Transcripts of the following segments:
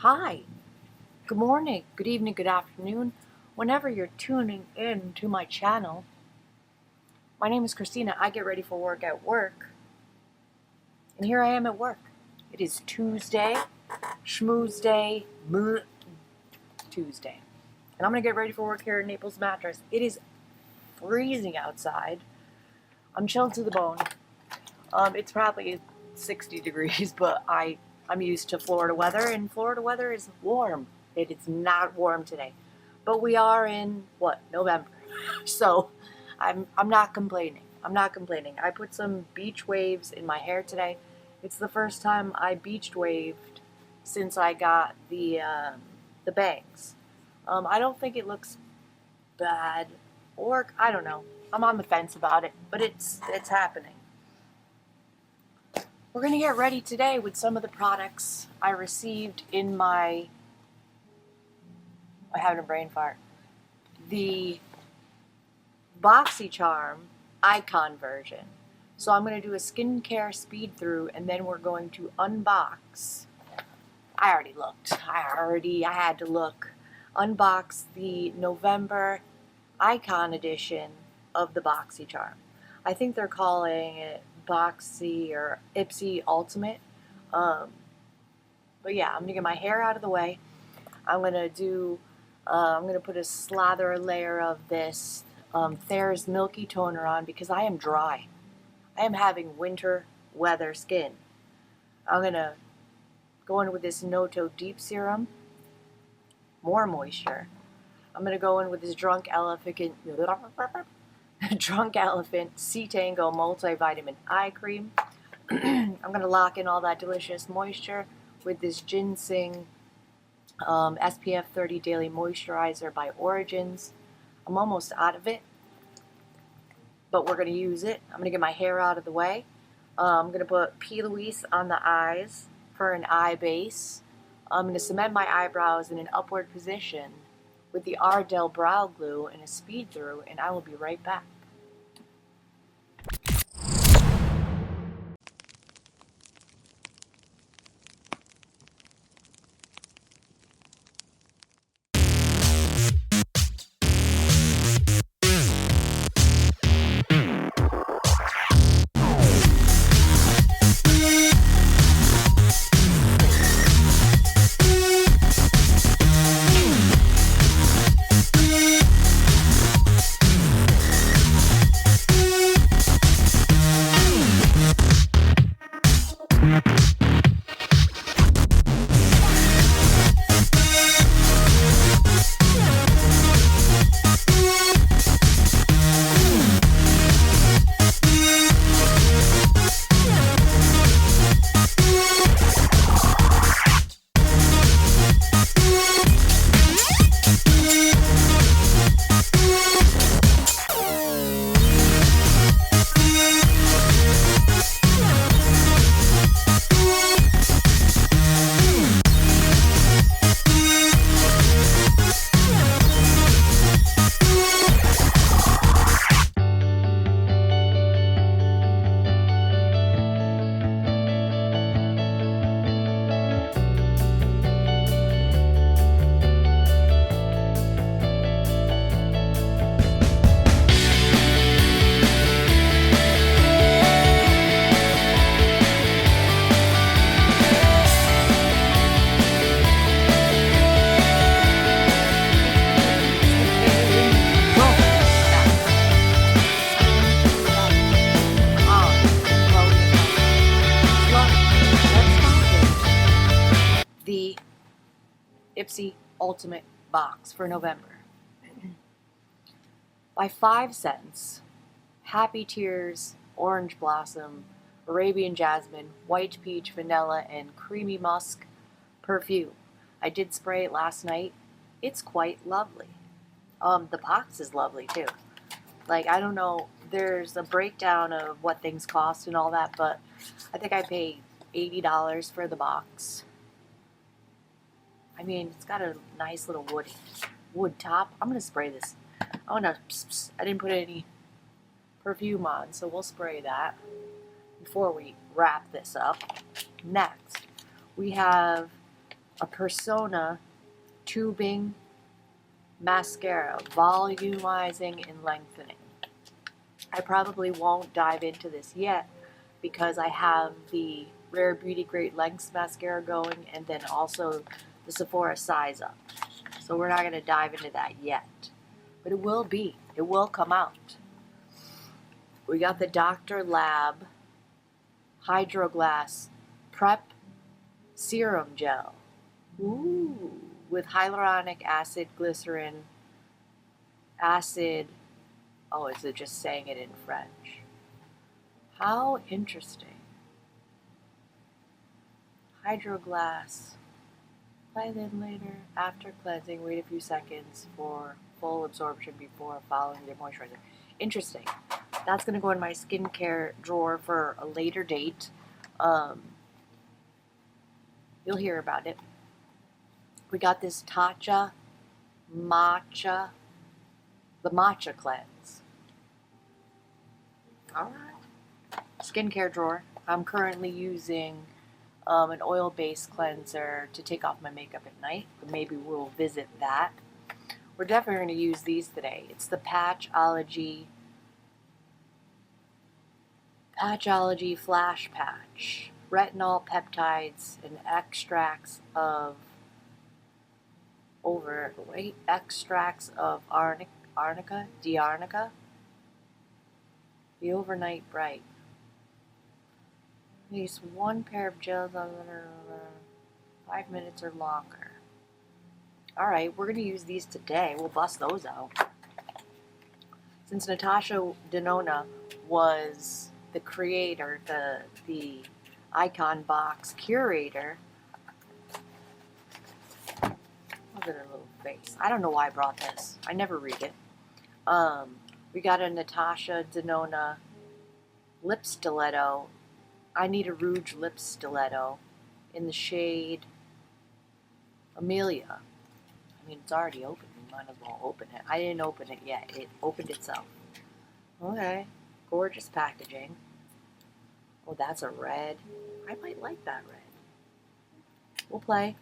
Hi, good morning, good evening, good afternoon, whenever you're tuning in to my channel. My name is Christina. I get ready for work at work, and here I am at work. It is Tuesday, Schmooze Day, Tuesday, and I'm gonna get ready for work here at Naples Mattress. It is freezing outside. I'm chilled to the bone. It's probably 60 degrees, but I'm used to Florida weather, and Florida weather is warm. It is not warm today, but we are in November, so I'm not complaining. I'm not complaining. I put some beach waves in my hair today. It's the first time I beach waved since I got the bangs. I don't think it looks bad, or I don't know. I'm on the fence about it, but it's happening. We're going to get ready today with some of the products I received in I'm having a brain fart. The BoxyCharm Icon version. So I'm going to do a skincare speed through, and then we're going to unbox. I already looked. I had to look. Unbox the November Icon edition of the BoxyCharm. I think they're calling it Boxy or Ipsy Ultimate. But yeah, I'm gonna get my hair out of the way. I'm gonna put a slather layer of this Thayer's Milky toner on because I am dry. I am having winter weather skin. I'm gonna go in with this Noto deep serum, more moisture. I'm gonna go in with this Drunk Elephant Tango Multivitamin eye cream. I'm going to lock in all that delicious moisture with this ginseng SPF 30 Daily Moisturizer by Origins. I'm almost out of it, but we're going to use it. I'm going to get my hair out of the way. I'm going to put Louise on the eyes for an eye base. I'm going to cement my eyebrows in an upward position with the Ardell Brow Glue and a speed through, and I will be right back. The Ipsy Ultimate Box for November. By 5 cents, Happy Tears, Orange Blossom, Arabian Jasmine, White Peach, Vanilla, and Creamy Musk perfume. I did spray it last night. It's quite lovely. The box is lovely too. Like, I don't know, there's a breakdown of what things cost and all that, but I think I paid $80 for the box. I mean, it's got a nice little wood top. I'm going to spray this. I didn't put any perfume on, so we'll spray that before we wrap this up. Next, we have a Persona tubing mascara, volumizing and lengthening. I probably won't dive into this yet because I have the Rare Beauty Great Lengths mascara going and then also the Sephora Size Up. So we're not going to dive into that yet. But it will be. It will come out. We got the Dr. Lab Hourglass Prep Serum Gel. Ooh, with hyaluronic acid, glycerin, acid. Oh, is it just saying it in French? How interesting. Hourglass. Apply then later. After cleansing, wait a few seconds for full absorption before following the moisturizer. Interesting. That's going to go in my skincare drawer for a later date. You'll hear about it. We got this Tatcha Matcha, the Matcha Cleanse. Alright. Skincare drawer. I'm currently using an oil-based cleanser to take off my makeup at night. But maybe we'll visit that. We're definitely going to use these today. It's the Patchology Flash Patch. Retinol, peptides, and extracts of arnica, d'arnica, the overnight bright. At least one pair of gels on 5 minutes or longer. Alright, we're going to use these today. We'll bust those out. Since Natasha Denona was the creator, the Icon Box curator. Look at her little face. I don't know why I brought this. I never read it. We got a Natasha Denona lip stiletto. I need a Rouge lip stiletto in the shade Amelia. I mean, it's already open. We might as well open it. I didn't open it yet. It opened itself. Okay. Gorgeous packaging. Oh, that's a red. I might like that red. We'll play.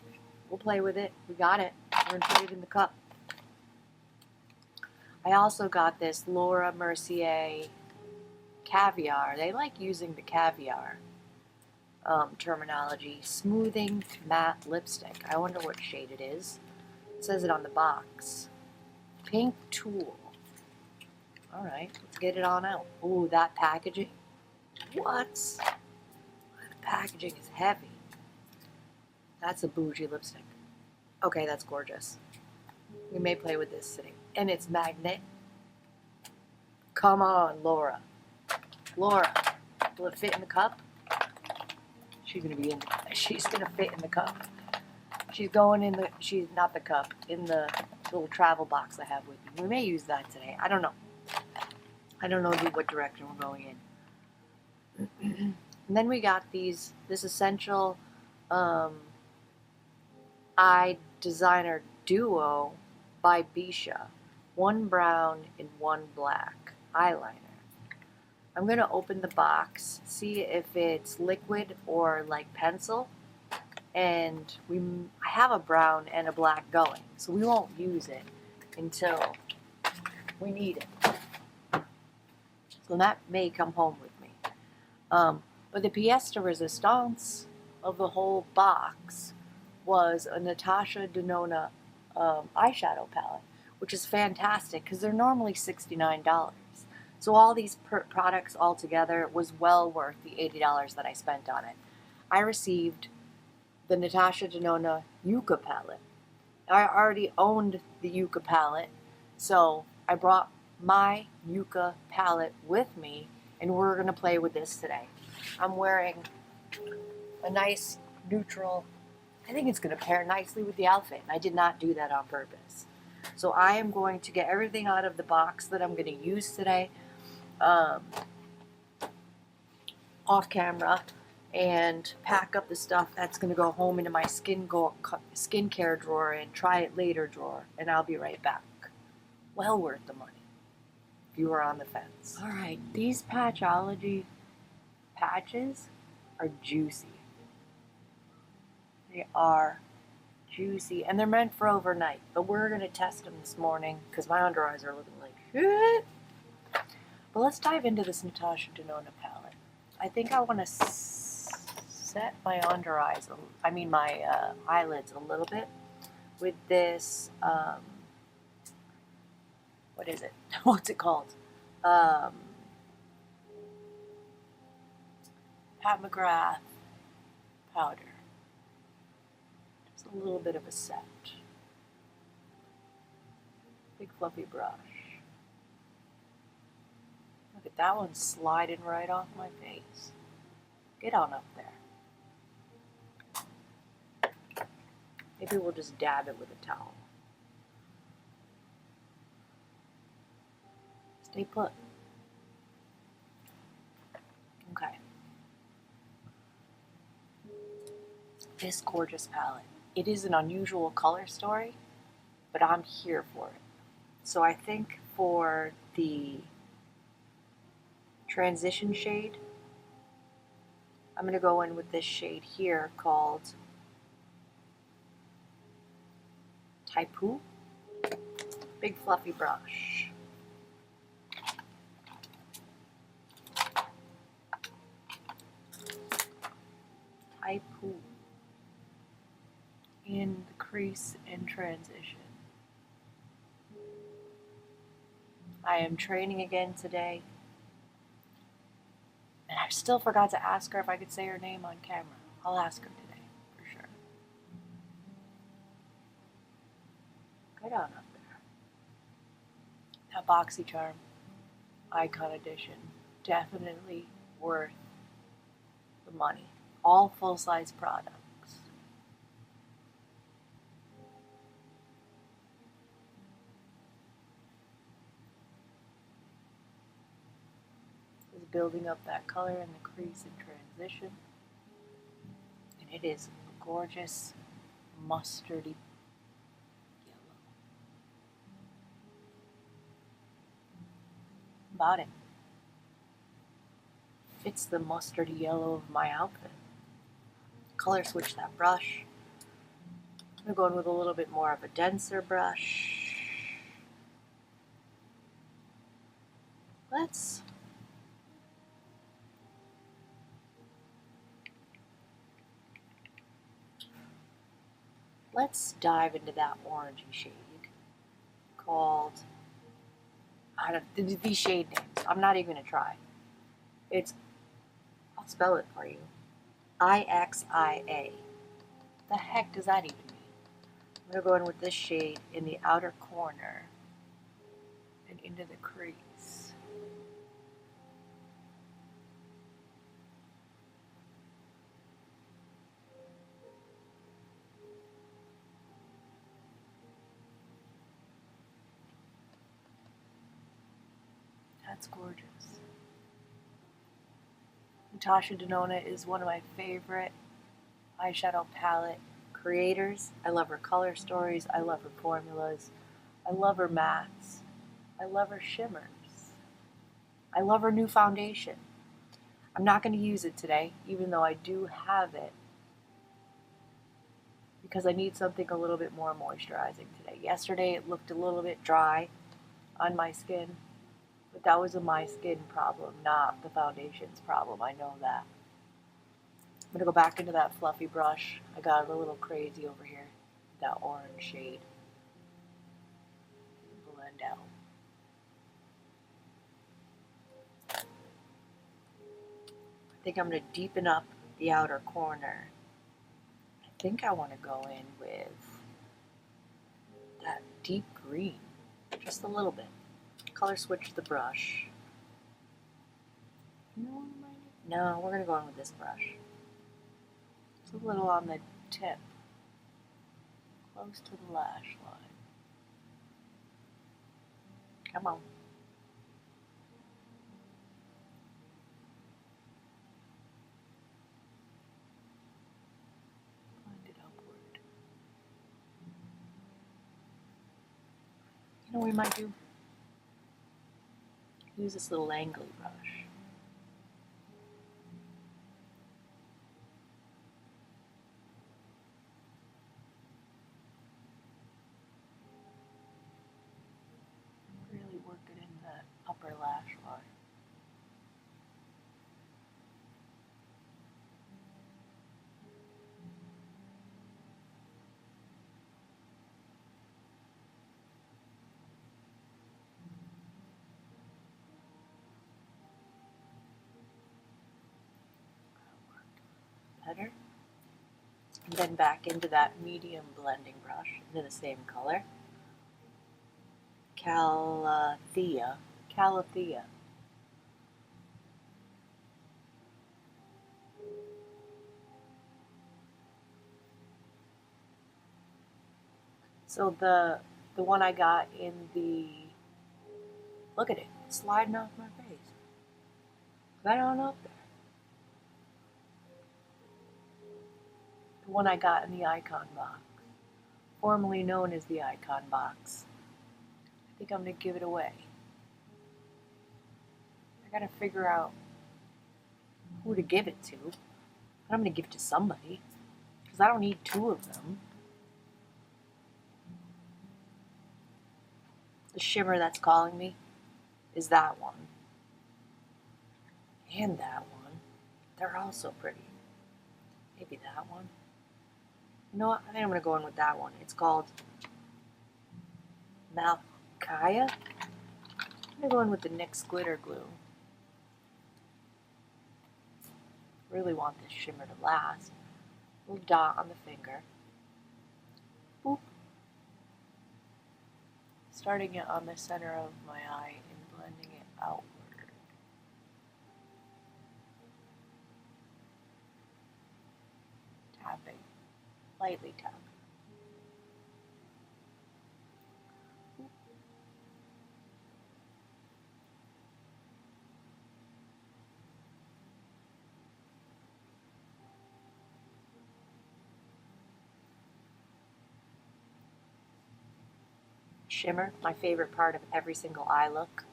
We'll play with it. We got it. We're going to put it in the cup. I also got this Laura Mercier Caviar. They like using the caviar terminology. Smoothing matte lipstick. I wonder what shade it is. It says it on the box. Pink Tulle. Alright, let's get it on out. Ooh, that packaging. What? The packaging is heavy. That's a bougie lipstick. Okay, that's gorgeous. We may play with this today. And it's magnet. Come on, Laura. Laura, will it fit in the cup? She's gonna be in. She's gonna fit in the cup. She's going in the. She's not the cup. In the little travel box I have with me. We may use that today. I don't know. I don't know what direction we're going in. And then we got this essential eye designer duo by Bisha. One brown and one black eyeliner. I'm going to open the box, see if it's liquid or like pencil. And I have a brown and a black going, so we won't use it until we need it. So that may come home with me. But the pièce de résistance of the whole box was a Natasha Denona eyeshadow palette, which is fantastic because they're normally $69. So all these products all together was well worth the $80 that I spent on it. I received the Natasha Denona Yucca Palette. I already owned the Yucca Palette, so I brought my Yucca Palette with me, and we're going to play with this today. I'm wearing a nice neutral. I think it's going to pair nicely with the outfit, and I did not do that on purpose. So I am going to get everything out of the box that I'm going to use today off camera and pack up the stuff that's going to go home into my skincare drawer and try it later drawer, and I'll be right back. Well worth the money if you were on the fence. All right, these Patchology patches are juicy. They are juicy, and they're meant for overnight, but we're going to test them this morning because my under eyes are looking like shit. But let's dive into this Natasha Denona palette. I think I want to set my under eyes, my eyelids a little bit with this, what is it? What's it called? Pat McGrath powder. Just a little bit of a set. Big fluffy brush. Look at that one sliding right off my face. Get on up there. Maybe we'll just dab it with a towel. Stay put. Okay. This gorgeous palette. It is an unusual color story, but I'm here for it. So I think for the transition shade, I'm going to go in with this shade here called Taipu. Big fluffy brush. Taipu. In the crease and transition. I am training again today. And I still forgot to ask her if I could say her name on camera. I'll ask her today, for sure. Get on up there. That BoxyCharm Icon Edition. Definitely worth the money. All full-size products. Building up that color in the crease and transition, and it is a gorgeous mustardy yellow. About it. Fits the mustardy yellow of my outfit. Color switch that brush. I'm going to go in with a little bit more of a denser brush. Let's dive into that orangey shade called, these shade names, I'm not even going to try. I'll spell it for you. IXIA. The heck does that even mean? I'm going to go in with this shade in the outer corner and into the crease. That's gorgeous. Natasha Denona is one of my favorite eyeshadow palette creators. I love her color stories. I love her formulas. I love her mattes. I love her shimmers. I love her new foundation. I'm not going to use it today, even though I do have it, because I need something a little bit more moisturizing today. Yesterday it looked a little bit dry on my skin. But that was a my skin problem, not the foundation's problem. I know that. I'm going to go back into that fluffy brush. I got a little crazy over here. That orange shade. Blend out. I think I'm going to deepen up the outer corner. I think I want to go in with that deep green. Just a little bit. Color switch the brush. No, we're going to go in with this brush. It's a little on the tip, close to the lash line. Come on. Blend it upward. You know what we might do? Use this little angly brush. better. And then back into that medium blending brush into the same color. Calathea. So the one I got in the, look at it, it's sliding off my face. Right on up there. The one I got in the Icon box, formerly known as the Icon box. I think I'm going to give it away. I got to figure out who to give it to. I'm going to give it to somebody, because I don't need two of them. The shimmer that's calling me is that one. And that one. They're all so pretty. Maybe that one. You know what? I think I'm going to go in with that one. It's called Milky. I'm going to go in with the NYX Glitter Glue. Really want this shimmer to last. Little dot on the finger. Boop. Starting it on the center of my eye and blending it outward. Tapping. Lightly tapping. Shimmer, my favorite part of every single eye look.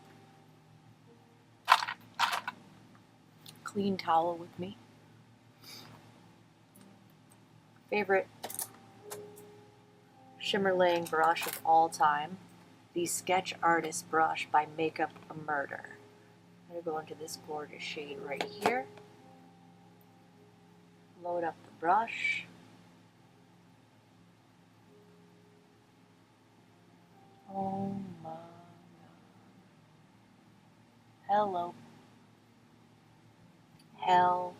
Clean towel with me. Favorite shimmer laying brush of all time, the Sketch Artist brush by Makeup a Murder. I'm going to go into this gorgeous shade right here. Load up the brush. Oh my God. Hello. Hello.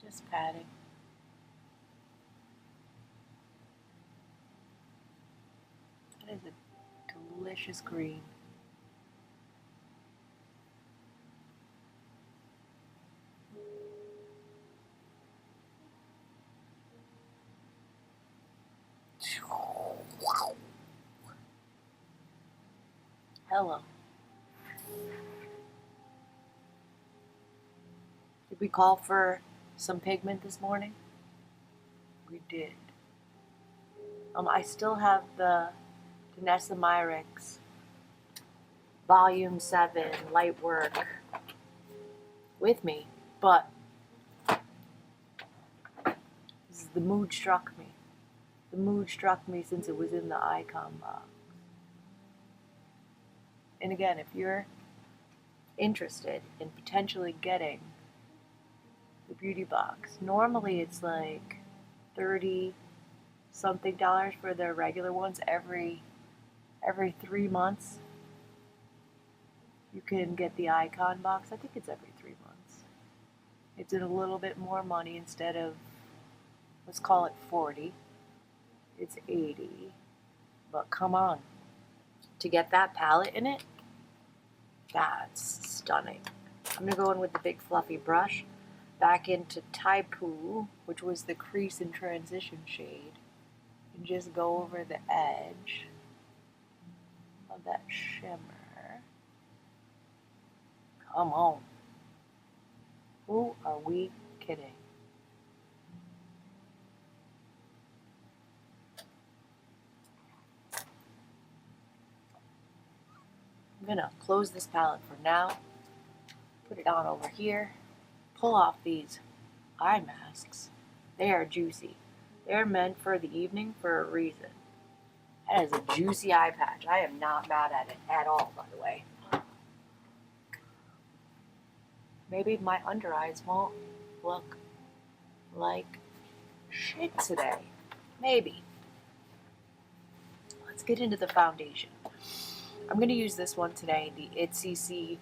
Just patting. That is a delicious green. Hello. Did we call for some pigment this morning? We did. I still have the Danessa Myricks Volume 7 Light Work with me, but the mood struck me. The mood struck me since it was in the Icon box. And again, if you're interested in potentially getting the beauty box, normally it's like $30 something for the regular ones every 3 months. You can get the Icon box. I think it's every 3 months. It's a little bit more money instead of, let's call it 40. It's 80. But come on. To get that palette in it, that's stunning. I'm going to go in with the big fluffy brush back into Taipu, which was the crease and transition shade, and just go over the edge of that shimmer. Come on. Who are we kidding? I'm going to close this palette for now, put it on over here, pull off these eye masks. They are juicy. They're meant for the evening for a reason. That is a juicy eye patch. I am not mad at it at all, by the way. Maybe my under eyes won't look like shit today. Maybe. Let's get into the foundation. I'm going to use this one today, the Ipsy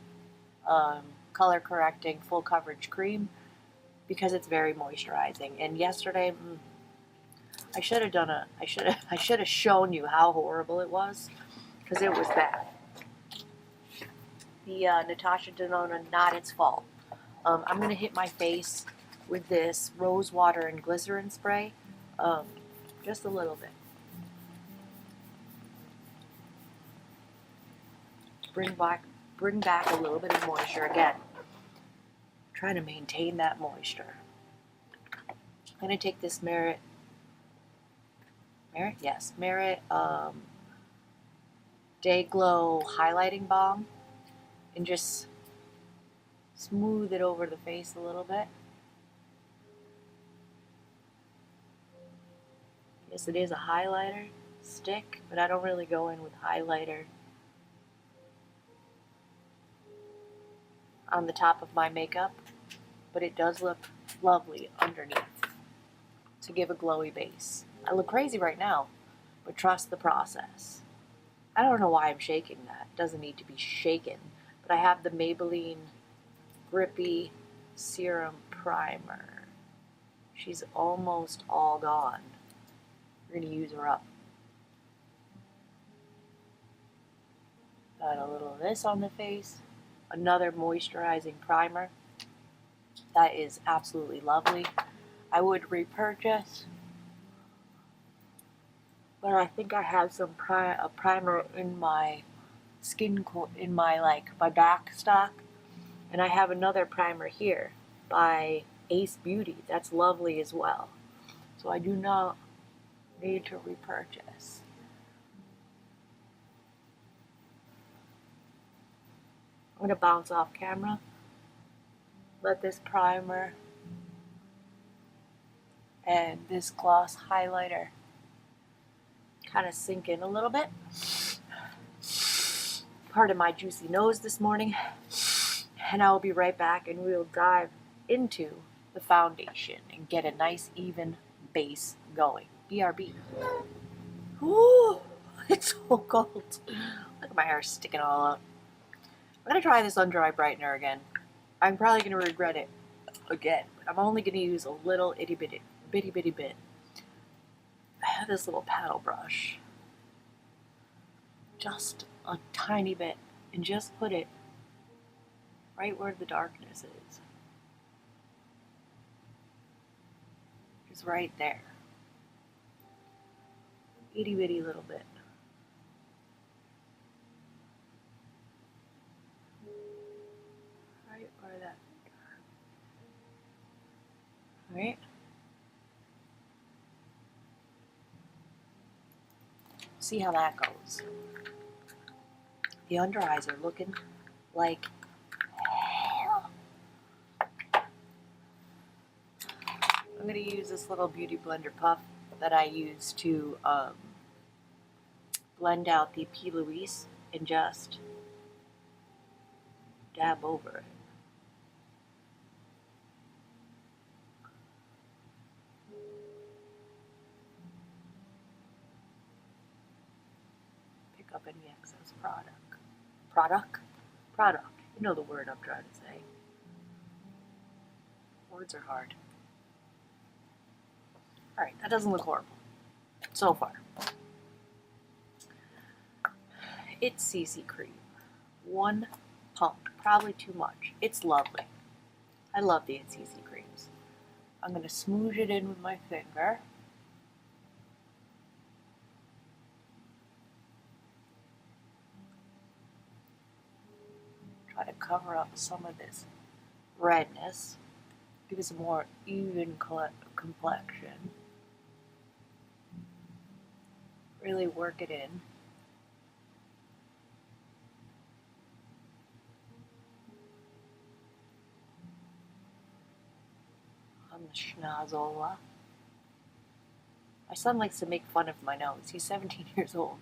color correcting full coverage cream because it's very moisturizing. And yesterday, I should have shown you how horrible it was, because it was bad. The Natasha Denona, not its fault. I'm going to hit my face with this rose water and glycerin spray, just a little bit. Bring back a little bit of moisture again. Trying to maintain that moisture. I'm going to take this Merit, Day Glow Highlighting Balm and just smooth it over the face a little bit. Yes, it is a highlighter stick, but I don't really go in with highlighter on the top of my makeup, but it does look lovely underneath to give a glowy base. I look crazy right now, but trust the process. I don't know why I'm shaking that. It doesn't need to be shaken, but I have the Maybelline Grippy Serum Primer. She's almost all gone. We're going to use her up. Got a little of this on the face. Another moisturizing primer. That is absolutely lovely. I would repurchase, but I think I have some a primer in my my back stock, and I have another primer here by Ace Beauty. That's lovely as well. So I do not need to repurchase. I'm going to bounce off camera. Let this primer and this gloss highlighter kind of sink in a little bit. Pardon my juicy nose this morning. And I will be right back and we'll dive into the foundation and get a nice even base going. BRB. Ooh, it's so cold. Look at my hair sticking all up. I'm going to try this under eye brightener again. I'm probably going to regret it again, but I'm only going to use a little itty bitty bit. I have this little paddle brush. Just a tiny bit, and just put it right where the darkness is. Just right there. Itty bitty little bit. Right where that. Right. See how that goes. The under eyes are looking like hell. I'm going to use this little Beauty Blender puff that I use to blend out the P. Louise and just dab over it. Pick up any excess product. Product. You know the word I'm trying to say. Words are hard. Alright, that doesn't look horrible. So far. It's CC cream. One pump. Probably too much. It's lovely. I love the CC creams. I'm going to smoosh it in with my finger. Try to cover up some of this redness. Give us a more even complexion. Really work it in. On the schnozola. My son likes to make fun of my nose. He's 17 years old.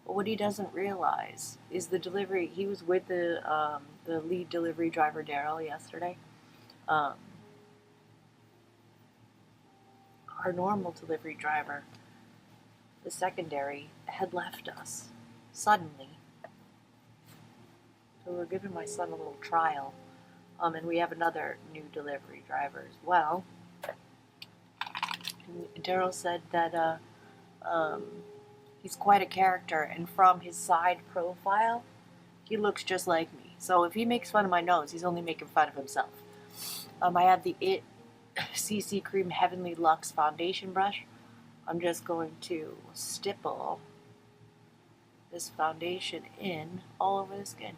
But what he doesn't realize is the delivery. He was with the lead delivery driver, Daryl, yesterday. Our normal delivery driver, the secondary, had left us suddenly. So we're giving my son a little trial And we have another new delivery driver as well. Daryl said that he's quite a character, and from his side profile, he looks just like me. So if he makes fun of my nose, he's only making fun of himself. I have the It CC Cream Heavenly Luxe Foundation Brush. I'm just going to stipple this foundation in all over the skin.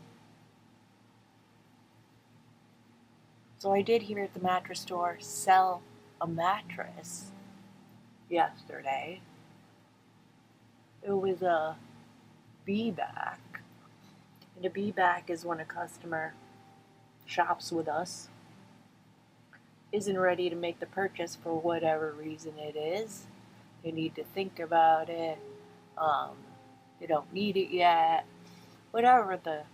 So I did hear at the mattress store sell a mattress yesterday. It was a bee-back. And a bee-back is when a customer shops with us, isn't ready to make the purchase for whatever reason it is. They need to think about it. They don't need it yet. Whatever the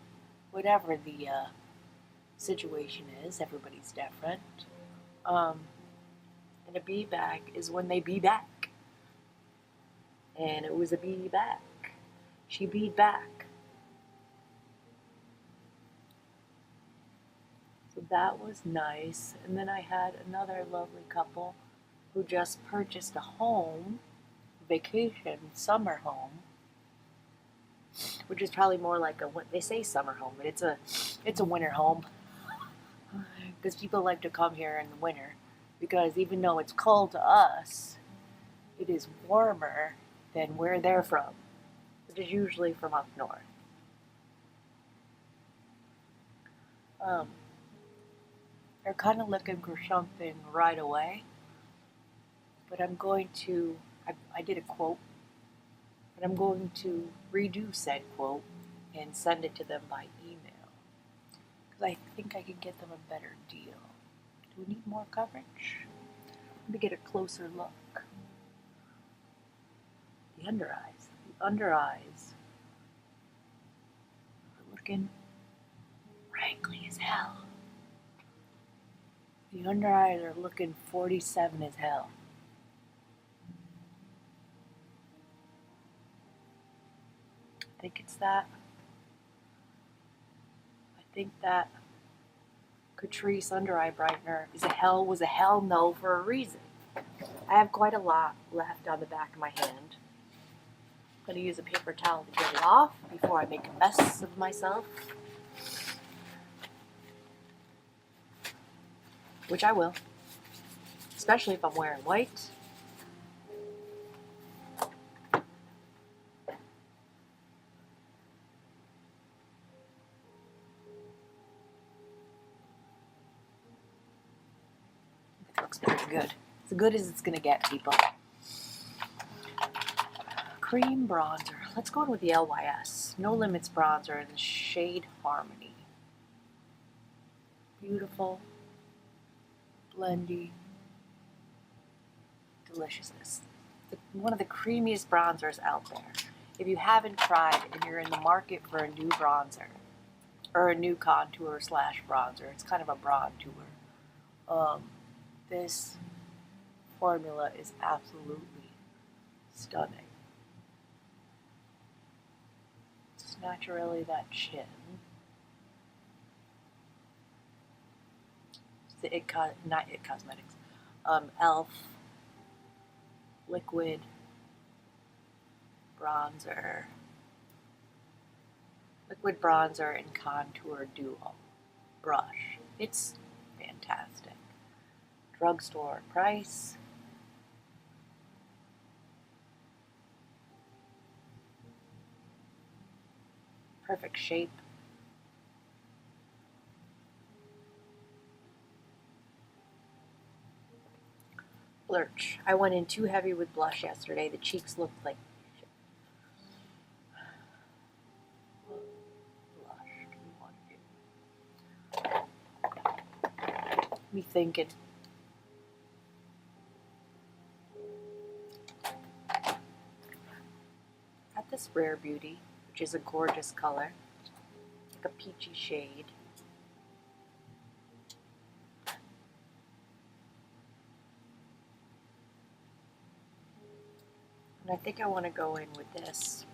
situation is, everybody's different. And a bee back is when they be back. And it was a bee back. She beat back. So that was nice. And then I had another lovely couple who just purchased a home, vacation, summer home, which is probably more like they say summer home, but it's a winter home. Because people like to come here in the winter, because even though it's cold to us, it is warmer than where they're from, which is usually from up north. They're kind of looking for something right away, but I'm going to, I did a quote, but I'm going to redo said quote and send it to them by email. Because I think I can get them a better deal. Do we need more coverage? Let me get a closer look. The under eyes. The under eyes are looking wrinkly as hell. The under eyes are looking 47 as hell. I think it's that. I think that Catrice Under Eye Brightener was a hell no for a reason. I have quite a lot left on the back of my hand. I'm going to use a paper towel to get it off before I make a mess of myself. Which I will. Especially if I'm wearing white. It looks pretty good. As good as it's going to get, people. Cream bronzer. Let's go in with the LYS. No Limits bronzer in the shade Harmony. Beautiful. Blendy. Deliciousness. One of the creamiest bronzers out there. If you haven't tried and you're in the market for a new bronzer, or a new contour / bronzer, it's kind of a brontour. This formula is absolutely stunning. It's not really that chin. It's the not It Cosmetics. e.l.f. liquid bronzer. Liquid bronzer and contour duo brush. It's fantastic. Drugstore price. Perfect shape. Blurch. I went in too heavy with blush yesterday. The cheeks looked like me thinking. Got this Rare Beauty, which is a gorgeous color, like a peachy shade. And I think I want to go in with this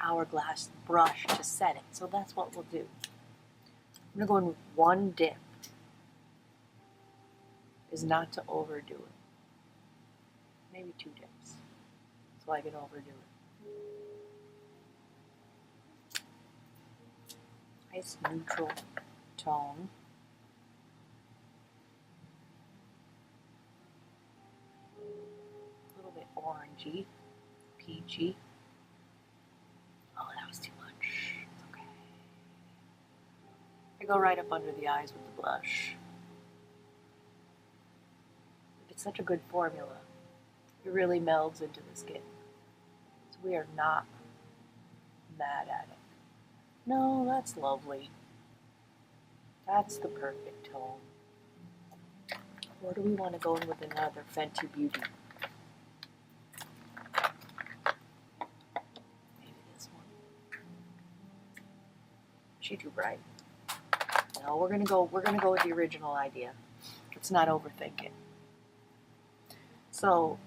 Hourglass brush to set it. So that's what we'll do. I'm going to go in with one dip. Is not to overdo it. Maybe 2 dips, so I can overdo it. Nice neutral tone. A little bit orangey, peachy. Oh, that was too much. It's okay. I go right up under the eyes with the blush. It's such a good formula. It really melds into the skin. So we are not mad at it. No, that's lovely. That's the perfect tone. Or do we want to go in with another Fenty Beauty? Maybe this one. She too bright. No, we're gonna go with the original idea. Let's not overthink it. So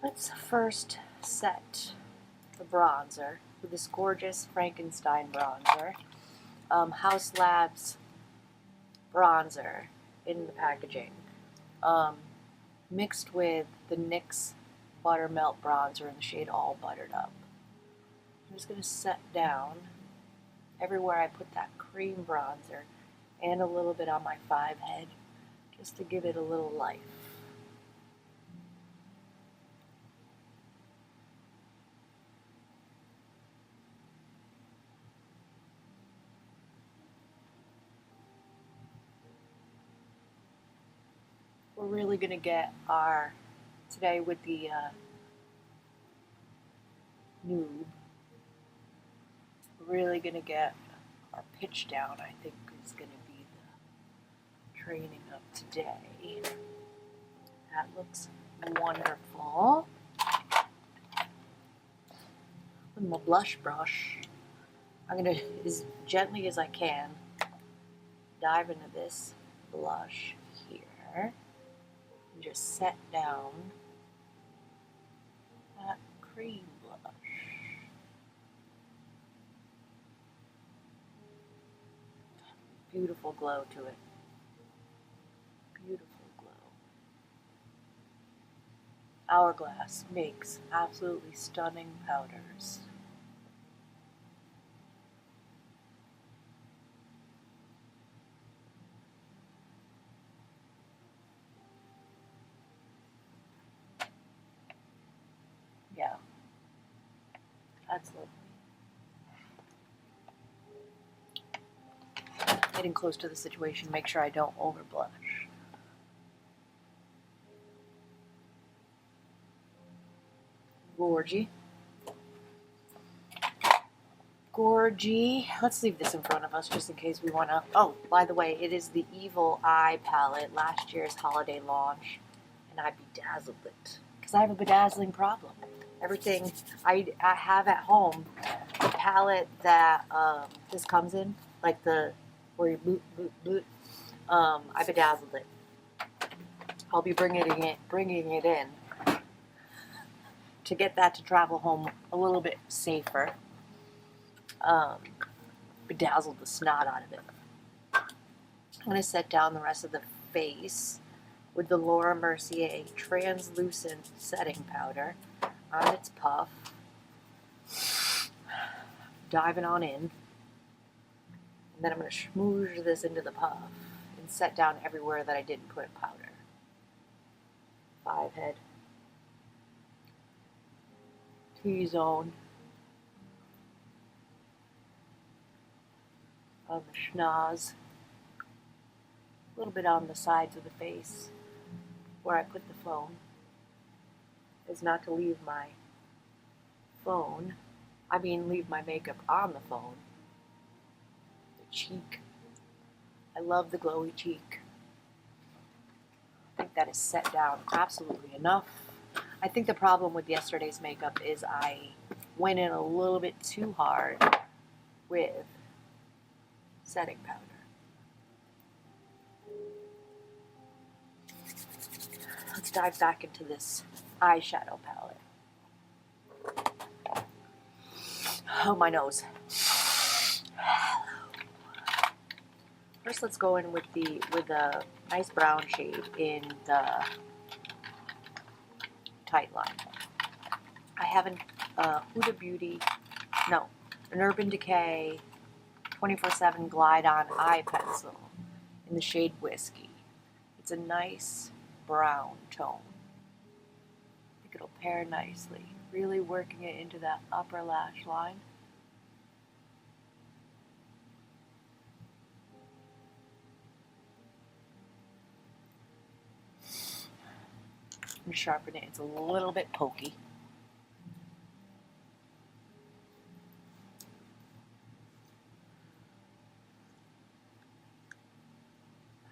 let's first set the bronzer with this gorgeous Frankenstein bronzer. House Labs bronzer in the packaging. Mixed with the NYX Buttermelt bronzer in the shade All Buttered Up. I'm just going to set down everywhere I put that cream bronzer and a little bit on my 5 head just to give it a little life. We're really going to get our, today with the nude, we're really going to get our pitch down, I think is going to be the training of today. That looks wonderful. With my blush brush, I'm going to, as gently as I can, dive into this blush here. And just set down that cream blush. Beautiful glow to it. Beautiful glow. Hourglass makes absolutely stunning powders. Yeah, that's lovely. Getting close to the situation, make sure I don't over blush. Gorgy. Gorgy. Let's leave this in front of us just in case we want to. Oh, by the way, it is the Evil Eye palette, last year's holiday launch, and I bedazzled it because I have a bedazzling problem. Everything I have at home, the palette that this comes in, like the where you boot boot boot, I bedazzled it. I'll be bringing it in to get that to travel home a little bit safer. Bedazzled the snot out of it. I'm going to set down the rest of the face with the Laura Mercier translucent setting powder on its puff. Diving on in. And then I'm going to smoosh this into the puff and set down everywhere that I didn't put powder. 5 head. T-zone. On the schnoz. A little bit on the sides of the face where I put the phone. Is not to leave my phone. I mean, leave my makeup on the phone. The cheek. I love the glowy cheek. I think that is set down absolutely enough. I think the problem with yesterday's makeup is I went in a little bit too hard with setting powder. Let's dive back into this eyeshadow palette. Oh, my nose. First, let's go in with a nice brown shade in the tight line. I have an Huda Beauty, no, an Urban Decay 24/7 Glide On Eye Pencil in the shade Whiskey. It's a nice brown tone. I think it'll pair nicely. Really working it into that upper lash line. I'm sharpen it. It's a little bit pokey.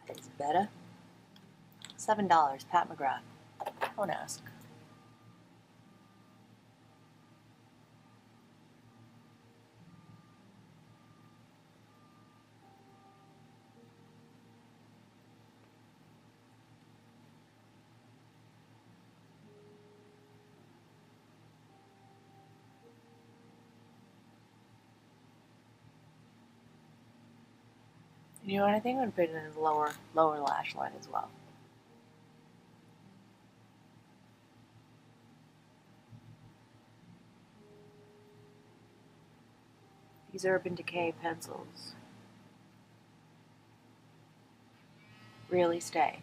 That is better. $7, Pat McGrath. Don't ask. You know what? I think I'm going to put it in the lower lash line as well. These Urban Decay pencils really stay.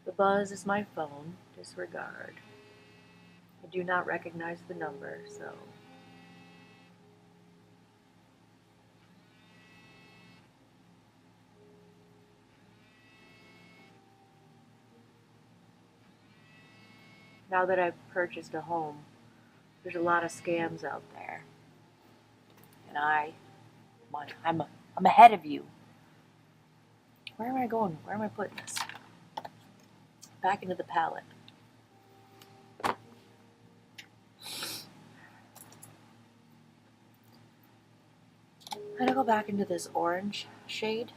The buzz is my phone. Disregard. I do not recognize the number, so. Now that I've purchased a home, there's a lot of scams out there. And I'm ahead of you. Where am I going? Where am I putting this? Back into the palette. I'm gonna go back into this orange shade.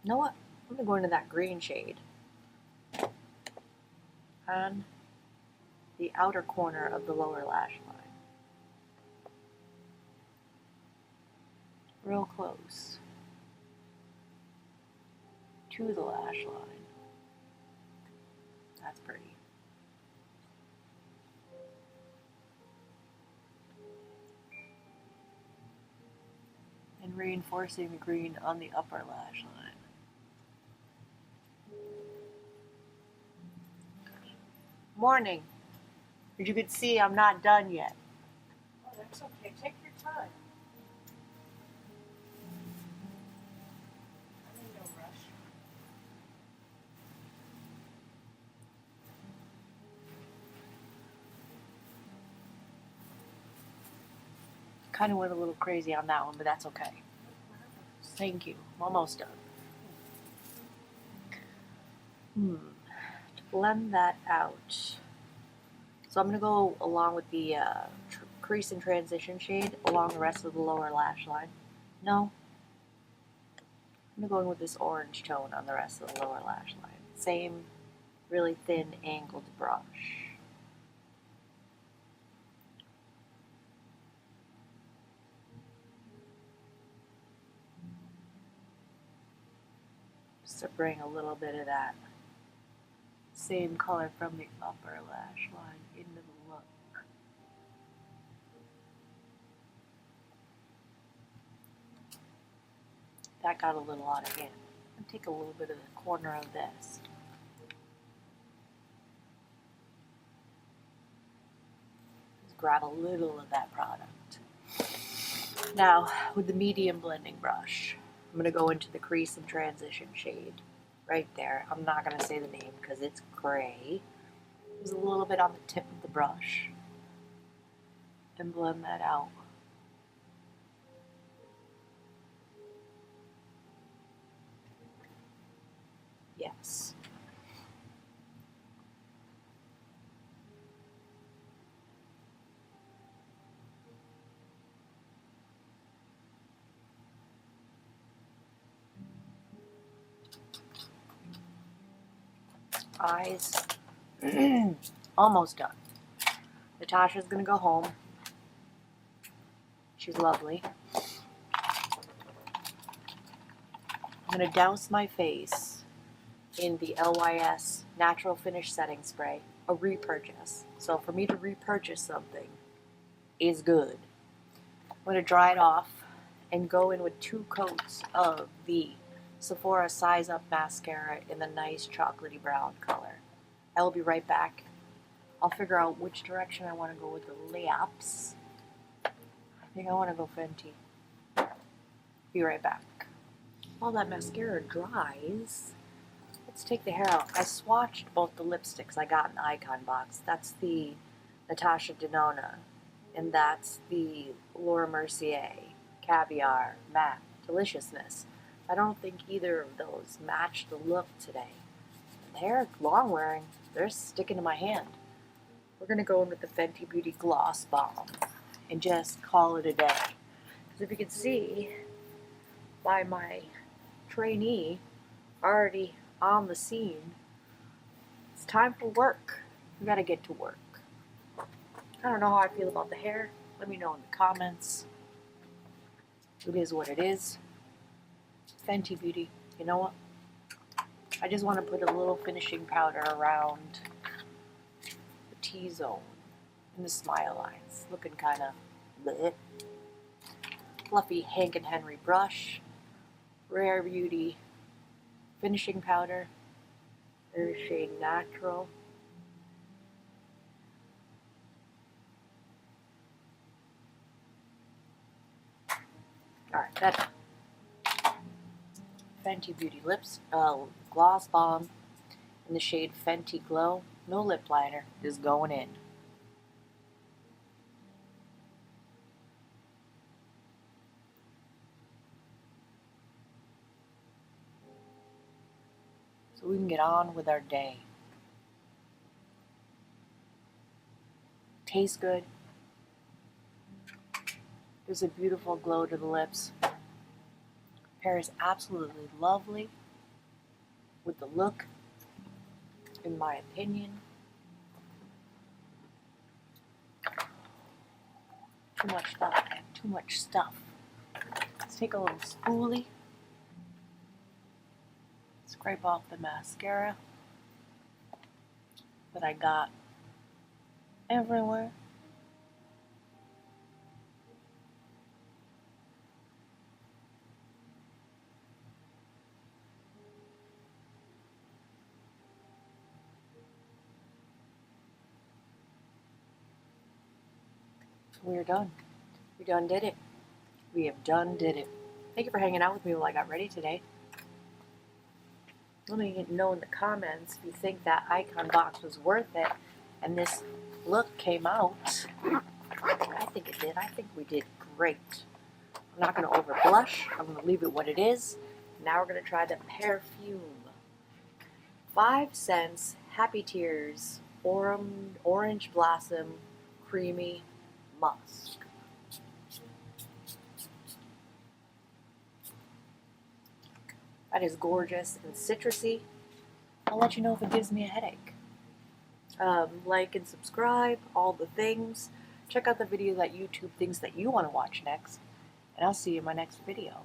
You know what? I'm gonna go into that green shade on the outer corner of the lower lash line. Real close to the lash line. That's pretty. And reinforcing the green on the upper lash line. Morning. As you can see, I'm not done yet. Oh, that's okay. Take your time. I'm in no rush. Kind of went a little crazy on that one, but that's okay. Thank you. I'm almost done. To blend that out. So I'm going to go along with the crease and transition shade along the rest of the lower lash line. No. I'm going to go in with this orange tone on the rest of the lower lash line. Same really thin angled brush. Just to bring a little bit of that same color from the upper lash line into the look. That got a little out of hand. I'll take a little bit of the corner of this. Just grab a little of that product. Now, with the medium blending brush, I'm going to go into the crease and transition shade right there. I'm not going to say the name because it's gray. There's a little bit on the tip of the brush. And blend that out. Yes. Eyes. Almost done. Natasha's gonna go home. She's lovely. I'm gonna douse my face in the LYS Natural Finish Setting Spray, a repurchase. So for me to repurchase something is good. I'm gonna dry it off and go in with 2 coats of the Sephora Size Up Mascara in the nice chocolatey brown color. I will be right back. I'll figure out which direction I want to go with the lips. I think I want to go Fenty. Be right back. While that mascara dries, let's take the hair out. I swatched both the lipsticks I got in the Icon box. That's the Natasha Denona, and that's the Laura Mercier Caviar Matte Deliciousness. I don't think either of those match the look today. They're long wearing. They're sticking to my hand. We're going to go in with the Fenty Beauty Gloss Bomb and just call it a day. Because if you can see by my trainee already on the scene, it's time for work. We got to get to work. I don't know how I feel about the hair. Let me know in the comments. It is what it is. Fenty Beauty, you know what? I just want to put a little finishing powder around the T-zone and the smile lines. Looking kind of bleh. Fluffy Hank and Henry brush. Rare Beauty finishing powder. There's shade Natural. Alright, that's Fenty Beauty Lips Gloss Bomb in the shade Fenty Glow. No lip liner, just going in. So we can get on with our day. Tastes good. There's a beautiful glow to the lips. Hair is absolutely lovely with the look, in my opinion. Too much stuff, man. Too much stuff. Let's take a little spoolie. Scrape off the mascara that I got everywhere. We're done. We done did it. We have done did it. Thank you for hanging out with me while I got ready today. Let me know in the comments if you think that Icon box was worth it and this look came out. I think it did. I think we did great. I'm not going to over blush. I'm going to leave it what it is. Now we're going to try the perfume. 5 Cents Happy Tears Orange Blossom Creamy Musk. That is gorgeous and citrusy. I'll let you know if it gives me a headache. Like and subscribe, all the things. Check out the video that YouTube thinks that you want to watch next. And I'll see you in my next video.